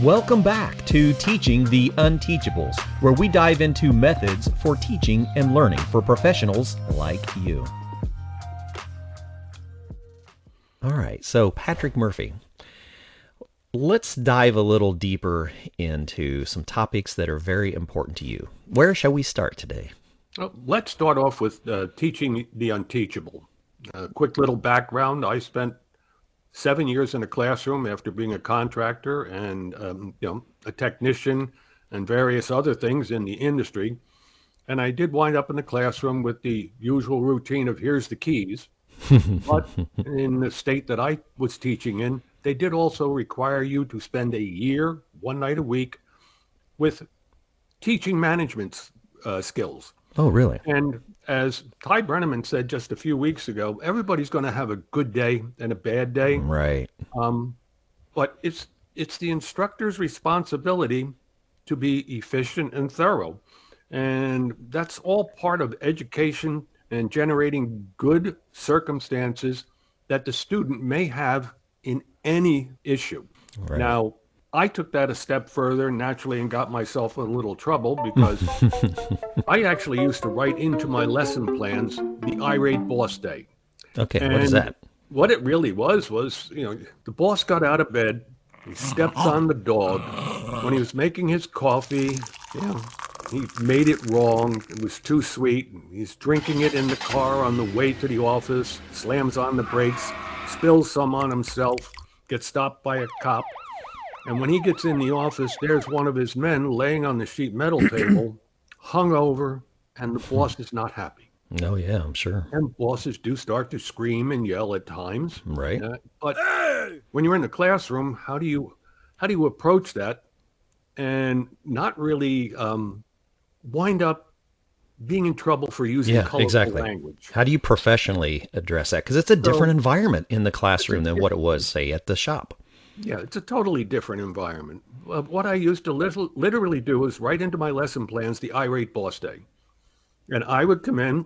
Welcome back to Teaching the Unteachables, where we dive into methods for teaching and learning for professionals like you. All right, so Patrick Murphy, let's dive a little deeper into some topics that are very important to you. Where shall we start today? Let's start off with teaching the unteachable. Quick little background. I spent 7 years in a classroom after being a contractor and a technician and various other things in the industry. And I did wind up in the classroom with the usual routine of here's the keys. But in the state that I was teaching in, they did also require you to spend a year, one night a week, with teaching management skills. Oh, really? And as Ty Brenneman said just a few weeks ago, everybody's going to have a good day and a bad day. Right. But it's the instructor's responsibility to be efficient and thorough. And that's all part of education and generating good circumstances that the student may have in any issue. Right. Now, I took that a step further naturally and got myself in a little trouble because I actually used to write into my lesson plans the irate boss day. Okay, and what is that? What it really was, the boss got out of bed, he stepped on the dog. When he was making his coffee, he made it wrong. It was too sweet. He's drinking it in the car on the way to the office, slams on the brakes, spills some on himself, gets stopped by a cop. And when he gets in the office, there's one of his men laying on the sheet metal table, hungover, and the boss is not happy. Oh, yeah, I'm sure. And bosses do start to scream and yell at times. Right. But when you're in the classroom, how do you approach that and not really wind up being in trouble for using colorful language? How do you professionally address that? Because it's a different environment in the classroom than what it was, say, at the shop. Yeah, it's a totally different environment. What I used to literally do is write into my lesson plans the irate boss day. And I would come in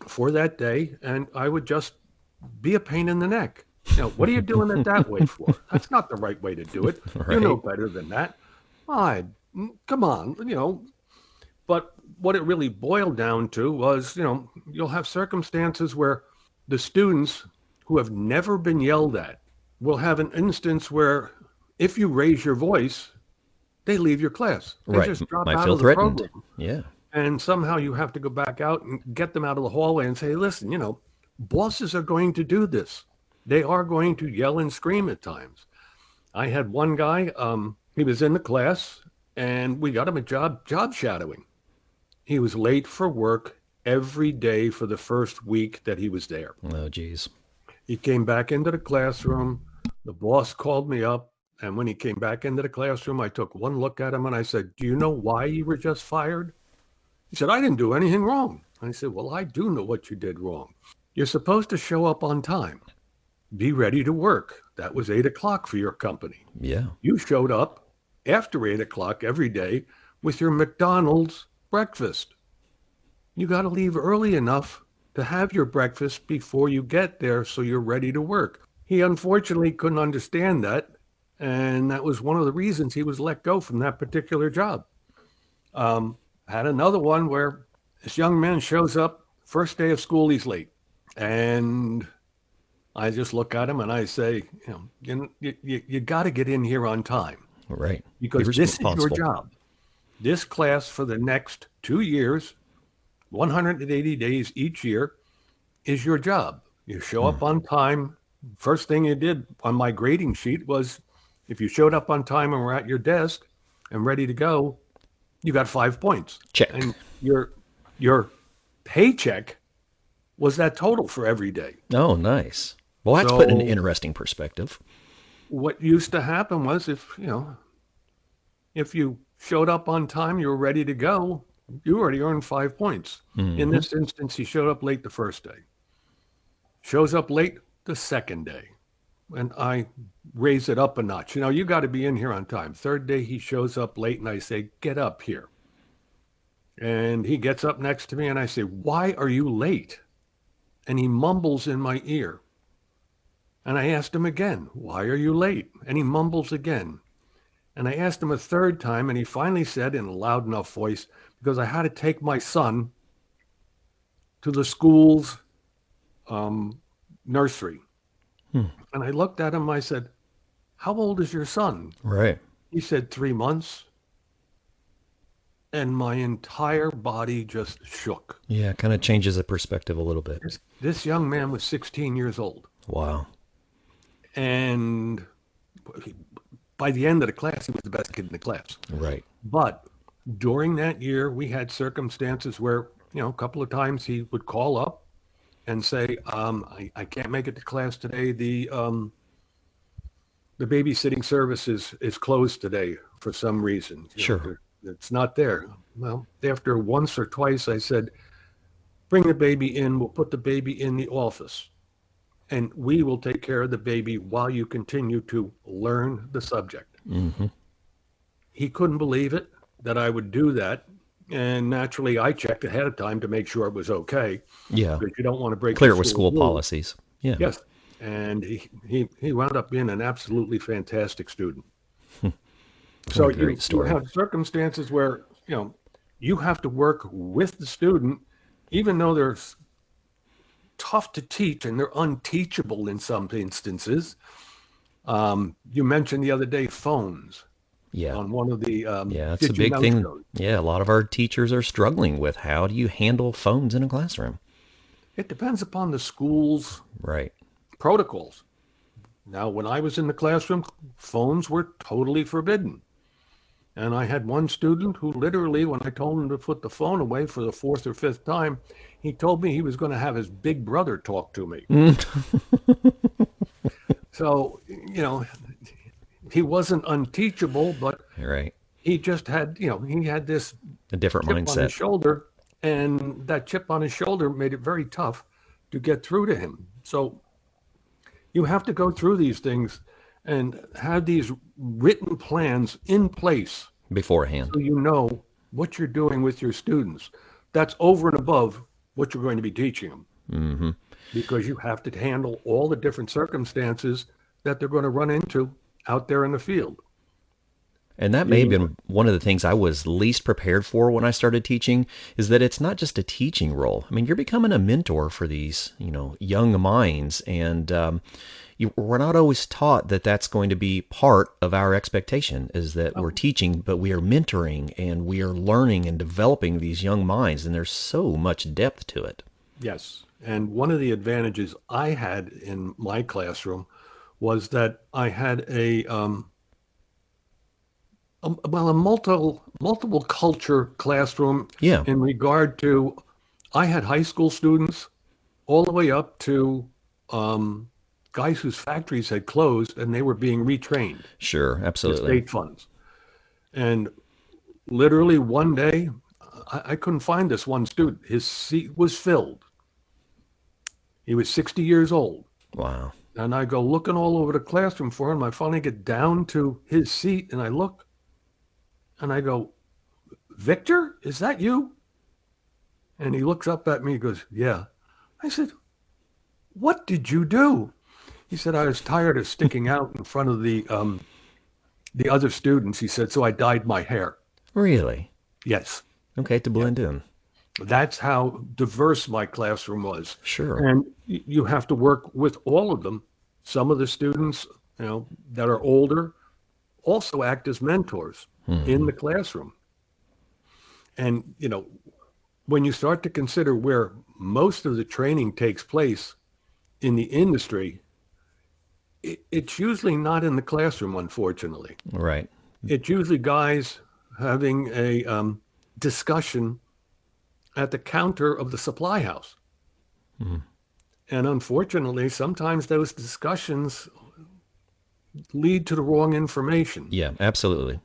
for that day and I would just be a pain in the neck. What are you doing it that way for? That's not the right way to do it. Right. You know better than that. Come on, But what it really boiled down to was, you'll have circumstances where the students who have never been yelled at will have an instance where if you raise your voice, they leave your class. They just drop out of the program. Yeah. And somehow you have to go back out and get them out of the hallway and say, listen, bosses are going to do this. They are going to yell and scream at times. I had one guy, he was in the class and we got him a job shadowing. He was late for work every day for the first week that he was there. Oh, geez. He came back into the classroom. The boss called me up, and when he came back into the classroom, I took one look at him and I said, do you know why you were just fired? He said, I didn't do anything wrong. I said, well, I do know what you did wrong. You're supposed to show up on time. Be ready to work. That was 8 o'clock for your company. Yeah. You showed up after 8 o'clock every day with your McDonald's breakfast. You got to leave early enough to have your breakfast before you get there so you're ready to work. He unfortunately couldn't understand that, and that was one of the reasons he was let go from that particular job. Had another one where this young man shows up, first day of school, he's late. And I just look at him and I say, you got to get in here on time. Right. Because this is your job. This class for the next 2 years, 180 days each year, is your job. You show up on time. First thing you did on my grading sheet was if you showed up on time and were at your desk and ready to go, you got 5 points. Check. And your paycheck was that total for every day. Oh, nice. Well, that's put in an interesting perspective. What used to happen was if you showed up on time, you were ready to go, you already earned 5 points. Mm-hmm. In this instance, he showed up late the first day. Shows up late the second day. And I raise it up a notch. You got to be in here on time. Third day, he shows up late and I say, get up here. And he gets up next to me and I say, why are you late? And he mumbles in my ear. And I asked him again, why are you late? And he mumbles again. And I asked him a third time, and he finally said in a loud enough voice, because I had to take my son to the school's nursery. Hmm. And I looked at him, I said, how old is your son? Right. He said, 3 months. And my entire body just shook. Yeah, kind of changes the perspective a little bit. This young man was 16 years old. Wow. And by the end of the class, he was the best kid in the class. Right. But during that year, we had circumstances where, a couple of times he would call up and say, I can't make it to class today. The babysitting service is closed today for some reason. Sure. It's not there. Well, after once or twice, I said, bring the baby in. We'll put the baby in the office. And we will take care of the baby while you continue to learn the subject. Mm-hmm. He couldn't believe it that I would do that. And naturally, I checked ahead of time to make sure it was okay. Yeah. Because you don't want to break Clear the it with school rules. policies. Yeah. Yes. And he wound up being an absolutely fantastic student. So What a great you story. have circumstances where, you have to work with the student, even though they're tough to teach and they're unteachable in some instances. You mentioned the other day phones Yeah. on one of the Yeah, it's a Did You big Know thing. shows. Yeah, a lot of our teachers are struggling with how do you handle phones in a classroom? It depends upon the school's Right. protocols. Now, when I was in the classroom, phones were totally forbidden. And I had one student who literally, when I told him to put the phone away for the fourth or fifth time, he told me he was going to have his big brother talk to me. So, he wasn't unteachable, but Right. he just had, he had this A different chip on his mindset. shoulder, and that chip on his shoulder made it very tough to get through to him. So you have to go through these things and have these written plans in place Beforehand. so you know what you're doing with your students. That's over and above what you're going to be teaching them. Mm-hmm. Because you have to handle all the different circumstances that they're going to run into out there in the field. And that may have been one of the things I was least prepared for when I started teaching, is that it's not just a teaching role. I mean, you're becoming a mentor for these, young minds. And we're not always taught that that's going to be part of our expectation, is that we're teaching, but we are mentoring and we are learning and developing these young minds. And there's so much depth to it. Yes. And one of the advantages I had in my classroom was that I had a multiple culture classroom Yeah. in regard to, I had high school students all the way up to guys whose factories had closed and they were being retrained Sure. with Absolutely. state funds. And literally one day, I couldn't find this one student. His seat was filled. He was 60 years old. Wow. And I go looking all over the classroom for him. I finally get down to his seat and I look and I go, Victor, is that you? And he looks up at me and goes, yeah. I said, what did you do? He said, I was tired of sticking out in front of the other students. He said, so I dyed my hair. Really? Yes. Okay, to blend in. That's how diverse my classroom was. Sure. And you have to work with all of them. Some of the students, that are older also act as mentors in the classroom. And, when you start to consider where most of the training takes place in the industry, it's usually not in the classroom, unfortunately. Right. It's usually guys having a discussion at the counter of the supply house. And unfortunately, sometimes those discussions lead to the wrong information. Yeah, absolutely.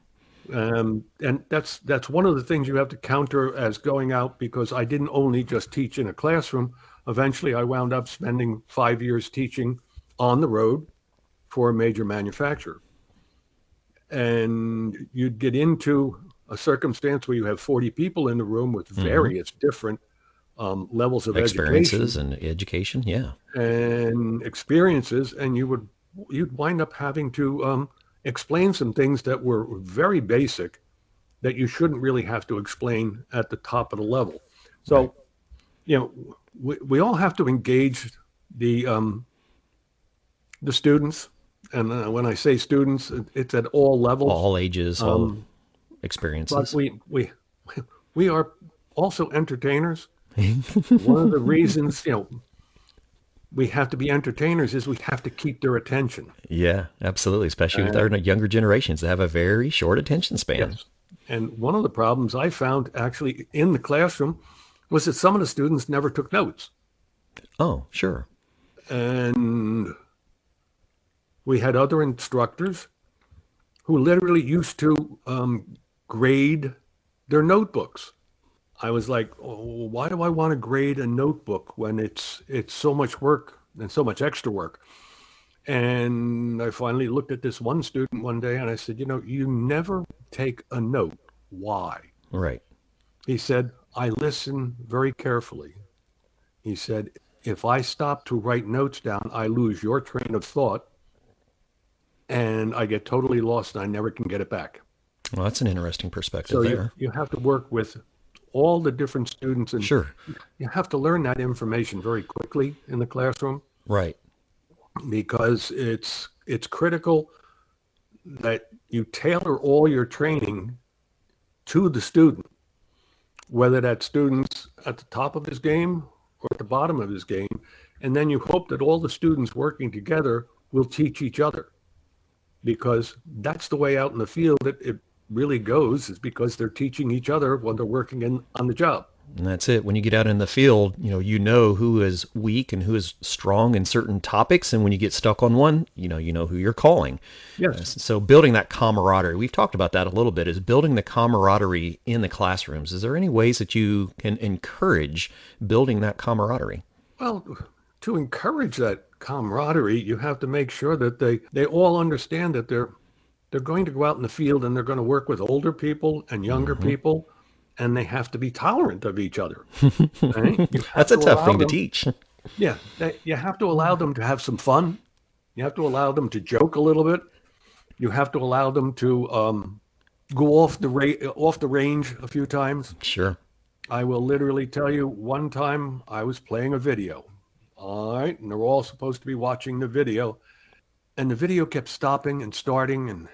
And that's one of the things you have to counter as going out, because I didn't only just teach in a classroom. Eventually, I wound up spending 5 years teaching on the road for a major manufacturer. And you'd get into a circumstance where you have 40 people in the room with various different levels of Experiences education and education. Yeah. and experiences, and you'd wind up having to explain some things that were very basic that you shouldn't really have to explain at the top of the level. Right. So, we all have to engage the students, and when I say students, it's at all levels. All ages, all Um, but experiences. we are also entertainers. One of the reasons we have to be entertainers is we have to keep their attention. Yeah, absolutely. Especially with our And younger generations that have a very short attention span. yes, and one of the problems I found actually in the classroom was that some of the students never took notes, Oh, sure. and we had other instructors who literally used to grade their notebooks. I was like, oh, why do I want to grade a notebook when it's so much work and so much extra work? And I finally looked at this one student one day and I said, you never take a note. Why? Right. He said, I listen very carefully. He said, if I stop to write notes down, I lose your train of thought and I get totally lost and I never can get it back. Well, that's an interesting perspective So you, there. you have to work with all the different students, and Sure. you have to learn that information very quickly in the classroom Right. because it's critical that you tailor all your training to the student, whether that student's at the top of his game or at the bottom of his game, and then you hope that all the students working together will teach each other, because that's the way out in the field it really goes, is because they're teaching each other when they're working on the job. And that's it. When you get out in the field, you know who is weak and who is strong in certain topics. And when you get stuck on one, you know who you're calling. Yes. So building that camaraderie, we've talked about that a little bit, is building the camaraderie in the classrooms. Is there any ways that you can encourage building that camaraderie? Well, to encourage that camaraderie, you have to make sure that they all understand that they're going to go out in the field and they're going to work with older people and younger Hmm. people, and they have to be tolerant of each other. Right? You have That's a to tough allow thing to them, teach. yeah, you have to allow them to have some fun. You have to allow them to joke a little bit. You have to allow them to go off the range a few times. Sure. I will literally tell you, one time I was playing a video. All right, and they're all supposed to be watching the video, and the video kept stopping and starting, and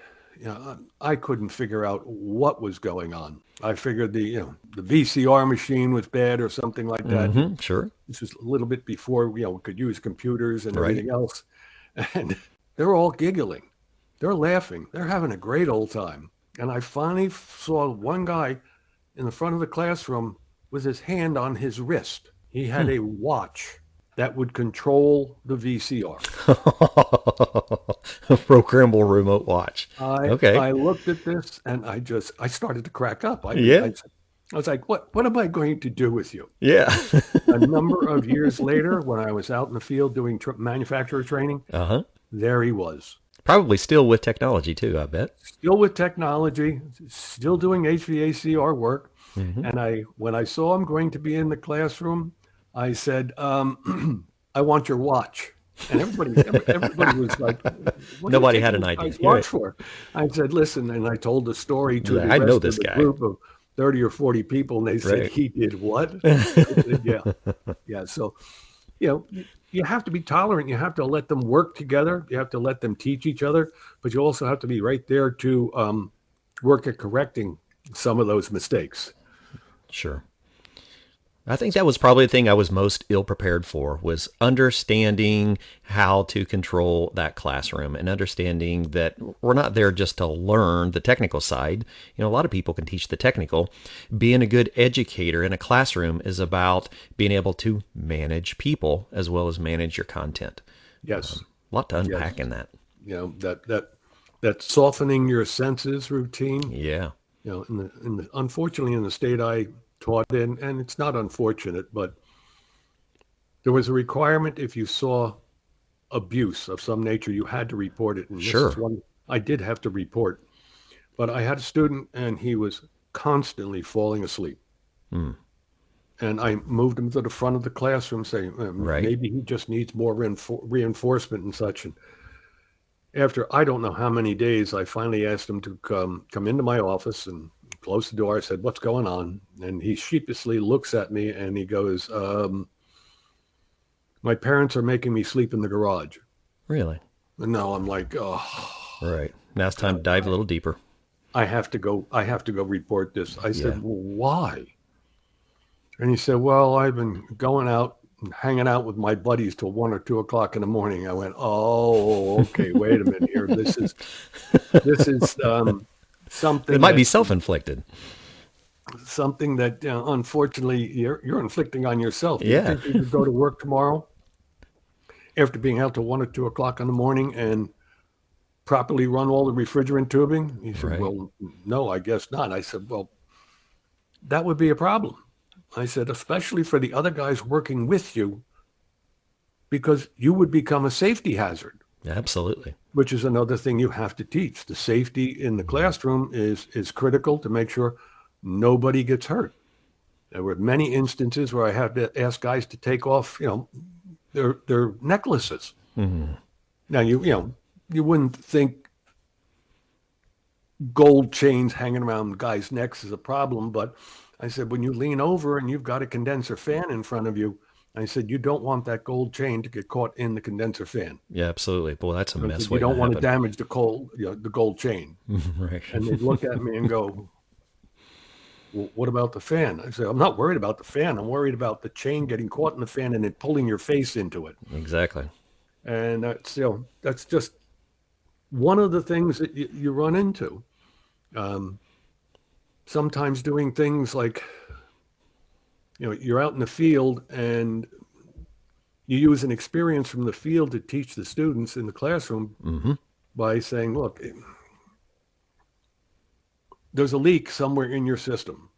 I couldn't figure out what was going on. I figured the VCR machine was bad or something like that. And Sure. this was a little bit before we could use computers and Right. everything else, and they're all giggling, they're laughing, they're having a great old time. And I finally saw one guy in the front of the classroom with his hand on his wrist. He had a watch that would control the VCR. A programmable remote watch. I Okay. I looked at this and I started to crack up. Yeah. I was like, what am I going to do with you? Yeah. A number of years later, when I was out in the field doing manufacturer training, Uh-huh. there he was, Probably still with technology too, I bet. still with technology, still doing HVACR work. Hmm. And when I saw him going to be in the classroom, I said, I want your watch. And everybody was like, what are you Nobody had taking an this idea. guy's You're watch right. for? I said, listen, and I told the story to Yeah, the I know rest of this the guy. group of 30 or 40 people, and they said, Right. he did what? I said, yeah. Yeah. So, you have to be tolerant. You have to let them work together. You have to let them teach each other, but you also have to be right there to work at correcting some of those mistakes. Sure. I think that was probably the thing I was most ill prepared for, was understanding how to control that classroom and understanding that we're not there just to learn the technical side. A lot of people can teach the technical. Being a good educator in a classroom is about being able to manage people as well as manage your content. Yes. A lot to Yes. unpack in that. That softening your senses routine. Yeah. Unfortunately, in the state I taught in, and it's not unfortunate, but there was a requirement, if you saw abuse of some nature, you had to report it. And this is Sure. one I did have to report. But I had a student, and he was constantly falling asleep. Hmm. And I moved him to the front of the classroom, saying Right. maybe he just needs more reinforcement and such. And After I don't know how many days, I finally asked him to come into my office and close the door. I said, "What's going on?" And he sheepishly looks at me and he goes, "My parents are making me sleep in the garage." Really? And now I'm like, "Oh Right. Now it's time to God, dive a little deeper. I have to go. I have to go report this." I Yeah. said, "Well, why?" And he said, "Well, I've been going out and hanging out with my buddies till 1 or 2 o'clock in the morning." I went, "Oh, okay. Wait a minute here. This is It something might be that self-inflicted. unfortunately you're inflicting on yourself. Do you Yeah. think you could go to work tomorrow after being out till 1 or 2 o'clock in the morning and properly run all the refrigerant tubing?" He said, Right. "Well, no, I guess not." I said, "Well, that would be a problem." I said, "Especially for the other guys working with you, because you would become a safety hazard." Absolutely. Which is another thing you have to teach. The safety in the classroom is critical to make sure nobody gets hurt. There were many instances where I had to ask guys to take off, their necklaces. Hmm. Now you wouldn't think gold chains hanging around guys' necks is a problem, but I said when you lean over and you've got a condenser fan in front of you, I said you don't want that gold chain to get caught in the condenser fan. Yeah, absolutely. Boy, that's a I mess said you waiting to don't want to happen. damage the gold chain. Right. And they'd look at me and go, "Well, what about the fan?" I said, "I'm not worried about the fan. I'm worried about the chain getting caught in the fan and it pulling your face into it." Exactly. And that's just one of the things that you run into. Um, Sometimes doing things like, you're out in the field and you use an experience from the field to teach the students in the classroom Hmm. by saying, "Look, there's a leak somewhere in your system.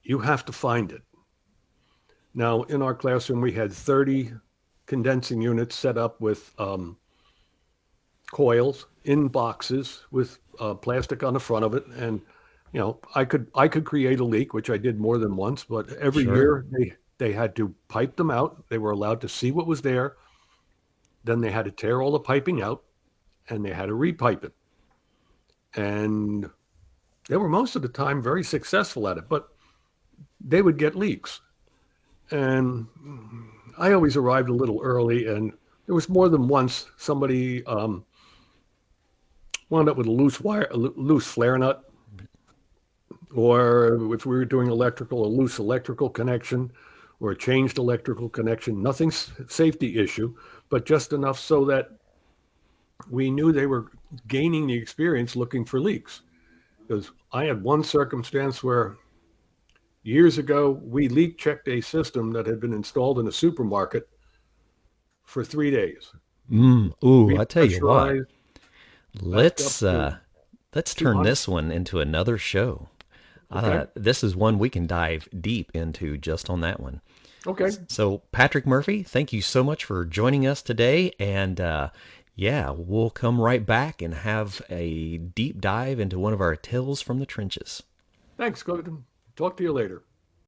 You have to find it." Now, in our classroom, we had 30 condensing units set up with coils in boxes with plastic on the front of it. And I could create a leak, which I did more than once, but every Sure. year they had to pipe them out. They were allowed to see what was there. Then they had to tear all the piping out and they had to repipe it. And they were most of the time very successful at it, but they would get leaks. And I always arrived a little early, and there was more than once somebody wound up with a loose flare nut, or if we were doing electrical, a loose electrical connection, or a changed electrical connection. Nothing safety issue, but just enough so that we knew they were gaining the experience looking for leaks. Because I had one circumstance where years ago we leak checked a system that had been installed in a supermarket for 3 days. Ooh, We I tell you what. pressurized back up Let's to uh let's turn 200. this one into another show. Okay. This is one we can dive deep into just on that one. Okay. So, Patrick Murphy, thank you so much for joining us today. And yeah, we'll come right back and have a deep dive into one of our tales from the trenches. Thanks. Go. Talk to you later.